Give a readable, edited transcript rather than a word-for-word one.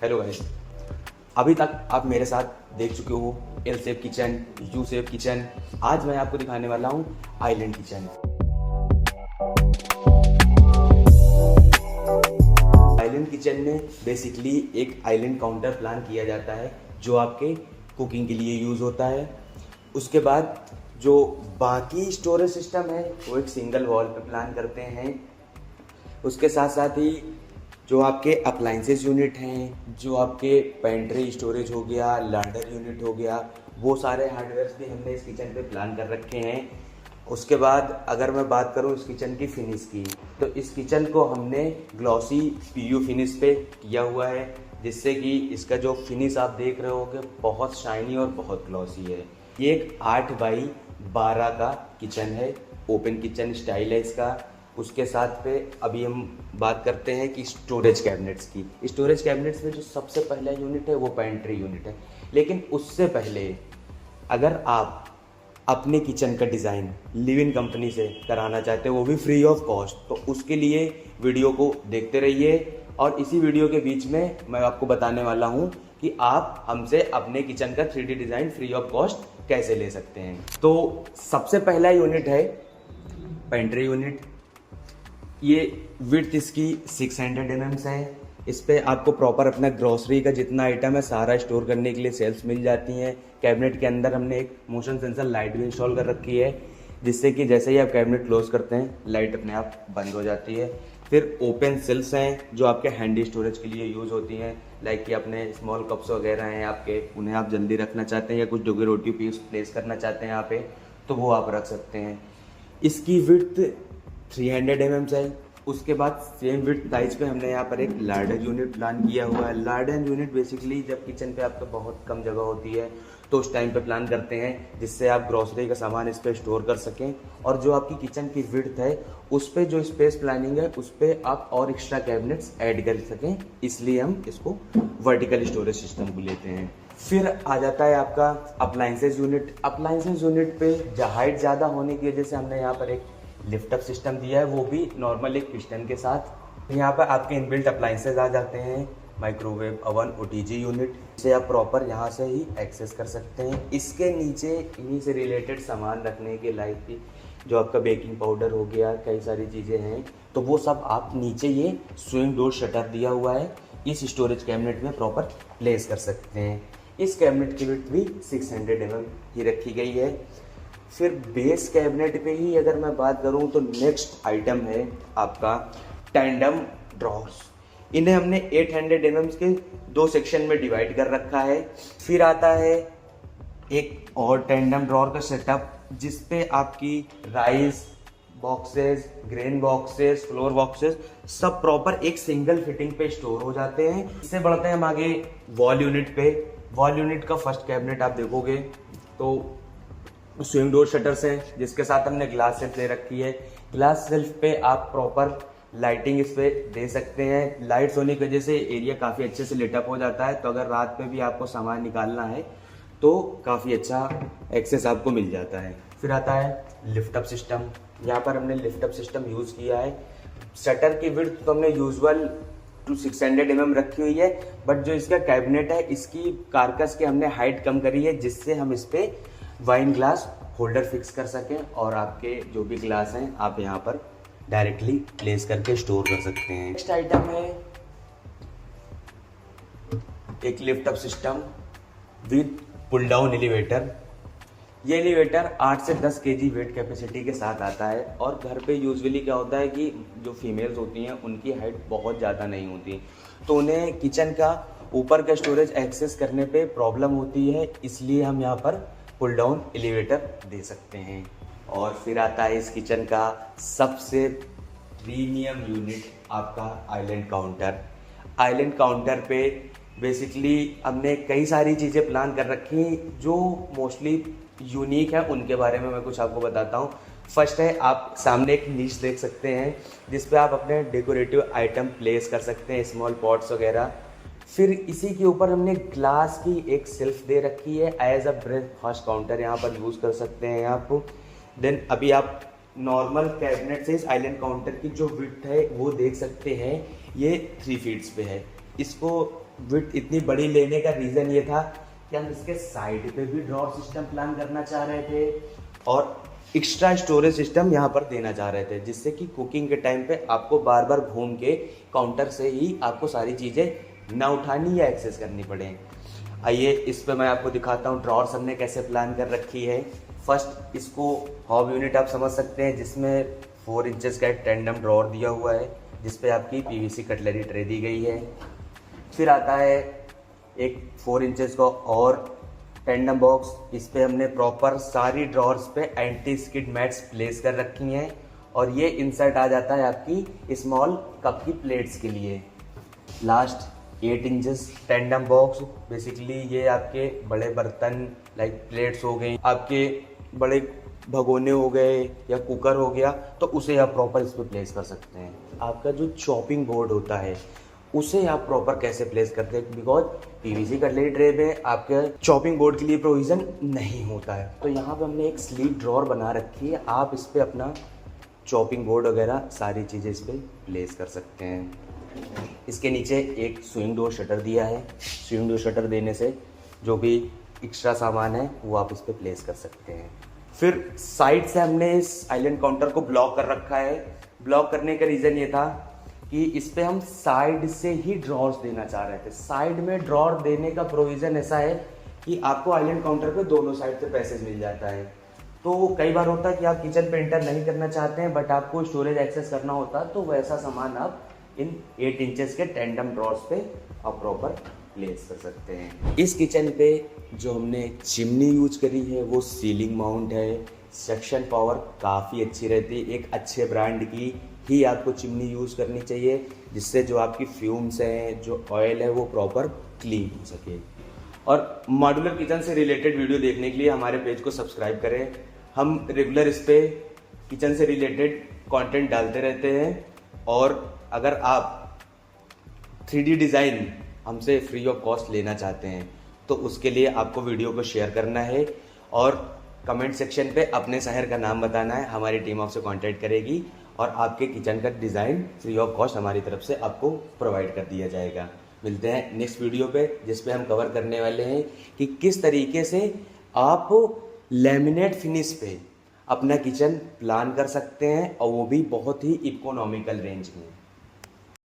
Hello guys, अभी तक आप मेरे साथ देख चुके हो L shape kitchen, U shape kitchen. आज मैं आपको दिखाने वाला हूँ आइलैंड किचन। आइलैंड किचन में बेसिकली एक आइलैंड काउंटर प्लान किया जाता है जो आपके कुकिंग के लिए यूज़ होता है। उसके बाद जो बाकी स्टोरेज सिस्टम है वो एक सिंगल वॉल पे प्लान करते हैं। उसके साथ साथ ही जो आपके अप्लाइंसेस यूनिट हैं, जो आपके पेंट्री स्टोरेज हो गया, लार्डर यूनिट हो गया, वो सारे हार्डवेयर्स भी हमने इस किचन पे प्लान कर रखे हैं। उसके बाद अगर मैं बात करूं इस किचन की फिनिश की, तो इस किचन को हमने ग्लॉसी पीयू फिनिश पे किया हुआ है, जिससे कि इसका जो फिनिश आप देख रहे हो कि बहुत शाइनी और बहुत ग्लॉसी है। ये एक 8x12 का किचन है, ओपन किचन स्टाइल है इसका। उसके साथ पे अभी हम बात करते हैं कि स्टोरेज कैबिनेट्स की। स्टोरेज कैबिनेट्स में जो सबसे पहला यूनिट है वो पेंट्री यूनिट है। लेकिन उससे पहले अगर आप अपने किचन का डिज़ाइन लिव इन कंपनी से कराना चाहते हो, वो भी फ्री ऑफ कॉस्ट, तो उसके लिए वीडियो को देखते रहिए। और इसी वीडियो के बीच में मैं आपको बताने वाला हूँ कि आप हमसे अपने किचन का 3D design free of cost कैसे ले सकते हैं। तो सबसे पहला यूनिट है पेंट्री यूनिट। ये विड्थ इसकी 600 mm है। इस पे आपको प्रॉपर अपना ग्रोसरी का जितना आइटम है सारा स्टोर करने के लिए सेल्स मिल जाती हैं। कैबिनेट के अंदर हमने एक मोशन सेंसर लाइट भी इंस्टॉल कर रखी है, जिससे कि जैसे ही आप कैबिनेट क्लोज करते हैं लाइट अपने आप बंद हो जाती है। फिर ओपन सेल्स हैं जो आपके हैंडी स्टोरेज के लिए यूज़ होती हैं, लाइक कि अपने स्मॉल कप्स वगैरह हैं आपके, उन्हें आप जल्दी रखना चाहते हैं या कुछ डेकोरेटिव पीस प्लेस करना चाहते हैं यहाँ पे, तो वो आप रख सकते हैं। इसकी विड्थ 300 mm है। उसके बाद सेम विड्थ साइज पे हमने यहाँ पर एक लार्डर यूनिट प्लान किया हुआ है। लार्डर यूनिट बेसिकली जब किचन पे आपका बहुत कम जगह होती है तो उस टाइम पे प्लान करते हैं, जिससे आप ग्रोसरी का सामान इस पर स्टोर कर सकें। और जो आपकी किचन की विड्थ है उस पर जो स्पेस प्लानिंग है उस पर आप और एक्स्ट्रा कैबिनेट्स ऐड कर सकें, इसलिए हम इसको वर्टिकल स्टोरेज सिस्टम को लेते हैं। फिर आ जाता है आपका अप्लाइंसेस यूनिट। अप्लाइंसेस यूनिट पे हाइट ज़्यादा होने की वजह से हमने यहाँ पर एक लिफ्ट अप सिस्टम दिया है, वो भी नॉर्मल एक पिस्टन के साथ। यहाँ पर आपके इनबिल्ट अप्लाइंसेस आ जाते हैं, माइक्रोवेव, ओवन, ओटीजी यूनिट, से आप प्रॉपर यहाँ से ही एक्सेस कर सकते हैं। इसके नीचे इन्हीं से रिलेटेड सामान रखने के लाइक भी जो आपका बेकिंग पाउडर हो गया, कई सारी चीज़ें हैं, तो वो सब आप नीचे ये स्विंग डोर शटर दिया हुआ है इस स्टोरेज कैबिनेट में प्रॉपर प्लेस कर सकते हैं। इस कैबिनेट की विड्थ भी 600 mm ही रखी गई है। फिर बेस कैबिनेट पे ही अगर मैं बात करूं तो नेक्स्ट आइटम है आपका टैंडम ड्रॉर्स। इन्हें हमने 800 mm के 2 सेक्शन में डिवाइड कर रखा है। फिर आता है एक और टैंडम ड्रॉर का सेटअप, जिस पे आपकी rice boxes, grain boxes, floor boxes सब प्रॉपर एक सिंगल फिटिंग पे स्टोर हो जाते हैं। इससे बढ़ते हैं हम आगे वॉल यूनिट पे। वॉल यूनिट का फर्स्ट कैबिनेट आप देखोगे तो स्विंग डोर शटर्स हैं, जिसके साथ हमने ग्लास सेल्फ दे रखी है। ग्लास सेल्फ पे आप प्रॉपर लाइटिंग इस पे दे सकते हैं। लाइट्स होने की वजह से एरिया काफ़ी अच्छे से लिटअप हो जाता है, तो अगर रात में भी आपको सामान निकालना है तो काफ़ी अच्छा एक्सेस आपको मिल जाता है। फिर आता है लिफ्ट अप सिस्टम। यहाँ पर हमने लिफ्ट अप सिस्टम यूज़ किया है। शटर की विड्थ तो हमने यूजुअल 600 mm रखी हुई है, बट जो इसका कैबिनेट है इसकी कारकस की हमने हाइट कम करी है, जिससे हम इस पे वाइन ग्लास होल्डर फिक्स कर सकें और आपके जो भी ग्लास हैं आप यहाँ पर डायरेक्टली प्लेस करके स्टोर कर सकते हैं। नेक्स्ट आइटम है एक lift up system with pull down elevator. ये एलिवेटर 8 से 10 kg वेट कैपेसिटी के साथ आता है। और घर पे यूजुअली क्या होता है कि जो फीमेल्स होती हैं उनकी हाइट बहुत ज़्यादा नहीं होती, तो उन्हें किचन का ऊपर का स्टोरेज एक्सेस करने पे प्रॉब्लम होती है, इसलिए हम यहाँ पर पुल डाउन एलिवेटर दे सकते हैं। और फिर आता है इस किचन का सबसे प्रीमियम यूनिट आपका आइलैंड काउंटर। आइलैंड काउंटर पे बेसिकली हमने कई सारी चीज़ें प्लान कर रखी जो मोस्टली यूनिक है, उनके बारे में मैं कुछ आपको बताता हूँ। फर्स्ट है, आप सामने एक नीच देख सकते हैं जिस पे आप अपने डेकोरेटिव आइटम प्लेस कर सकते हैं, स्मॉल पॉट्स वगैरह। फिर इसी के ऊपर हमने ग्लास की एक शेल्फ दे रखी है एज अ ब्रेकफास्ट काउंटर, यहाँ पर यूज़ कर सकते हैं आप। देन अभी आप नॉर्मल कैबिनेट से इस आइलैंड काउंटर की जो विड्थ है वो देख सकते हैं, ये 3 फीट्स पे है। इसको विड्थ इतनी बड़ी लेने का रीज़न ये था कि हम इसके साइड पे भी ड्रॉर सिस्टम प्लान करना चाह रहे थे और एक्स्ट्रा स्टोरेज सिस्टम यहाँ पर देना चाह रहे थे, जिससे कि कुकिंग के टाइम पे आपको बार बार घूम के काउंटर से ही आपको सारी चीज़ें ना उठानी या एक्सेस करनी पड़े। आइए इस पे मैं आपको दिखाता हूँ ड्रॉर्स हमने कैसे प्लान कर रखी है। फर्स्ट इसको हॉब यूनिट आप समझ सकते हैं, जिसमें 4 इंचेस का एक टेंडम ड्रॉर दिया हुआ है जिसपे आपकी पीवीसी कटलरी ट्रे दी गई है। फिर आता है एक 4 इंचेस का और टेंडम बॉक्स, इस पे हमने प्रॉपर सारी ड्रॉर्स पे एंटी स्किड मैट्स प्लेस कर रखी हैं और ये इंसर्ट आ जाता है आपकी स्मॉल कप की प्लेट्स के लिए। Last 8 inches tandem box, basically ये आपके बड़े बर्तन लाइक प्लेट्स हो गई, आपके बड़े भगोने हो गए या कुकर हो गया, तो उसे आप प्रॉपर इस पर प्लेस कर सकते हैं। आपका जो चॉपिंग बोर्ड होता है उसे आप प्रॉपर कैसे प्लेस करते हैं, बिकॉज पीवीसी कटलरी ट्रे में आपके चॉपिंग बोर्ड के लिए प्रोविज़न नहीं होता है, तो यहाँ पे हमने एक स्लीव ड्रॉर बना रखी है। आप इस पर अपना चॉपिंग बोर्ड वगैरह सारी चीज़ें इस पर प्लेस कर सकते हैं। इसके नीचे एक स्विंग डोर शटर दिया है। स्विंग डोर शटर देने से जो भी एक्स्ट्रा सामान है वो आप इस पर प्लेस कर सकते हैं। फिर साइड से हमने इस आइलैंड काउंटर को ब्लॉक कर रखा है। ब्लॉक करने का रीज़न ये था कि इस पे हम साइड से ही ड्रॉर्स देना चाह रहे थे। साइड में ड्रॉर देने का प्रोविज़न ऐसा है कि आपको आइलैंड काउंटर पे दोनों साइड से पैसेज मिल जाता है। तो कई बार होता है कि आप किचन पे एंटर नहीं करना चाहते हैं बट आपको स्टोरेज एक्सेस करना होता है, तो वैसा सामान आप इन 8 इंचेस के टेंडम ड्रॉर्स पे आप प्रॉपर प्लेस कर सकते हैं। इस किचन पे जो हमने चिमनी यूज करी है वो सीलिंग माउंट है। सक्शन पावर काफ़ी अच्छी रहती है। एक अच्छे ब्रांड की ही आपको चिमनी यूज़ करनी चाहिए, जिससे जो आपकी फ्यूम्स हैं, जो ऑयल है, वो प्रॉपर क्लीन हो सके। और मॉड्यूलर किचन से रिलेटेड वीडियो देखने के लिए हमारे पेज को सब्सक्राइब करें। हम रेगुलर इस पे किचन से रिलेटेड कंटेंट डालते रहते हैं और अगर आप 3D डिज़ाइन हमसे फ्री ऑफ कॉस्ट लेना चाहते हैं तो उसके लिए आपको वीडियो को शेयर करना है और कमेंट सेक्शन पे अपने शहर का नाम बताना है। हमारी टीम आपसे कांटेक्ट करेगी और आपके किचन का डिज़ाइन फ्री ऑफ कॉस्ट हमारी तरफ से आपको प्रोवाइड कर दिया जाएगा। मिलते हैं नेक्स्ट वीडियो पे, जिस पे हम कवर करने वाले हैं कि किस तरीके से आप लैमिनेट फिनिश पे अपना किचन प्लान कर सकते हैं और वो भी बहुत ही इकोनॉमिकल रेंज में।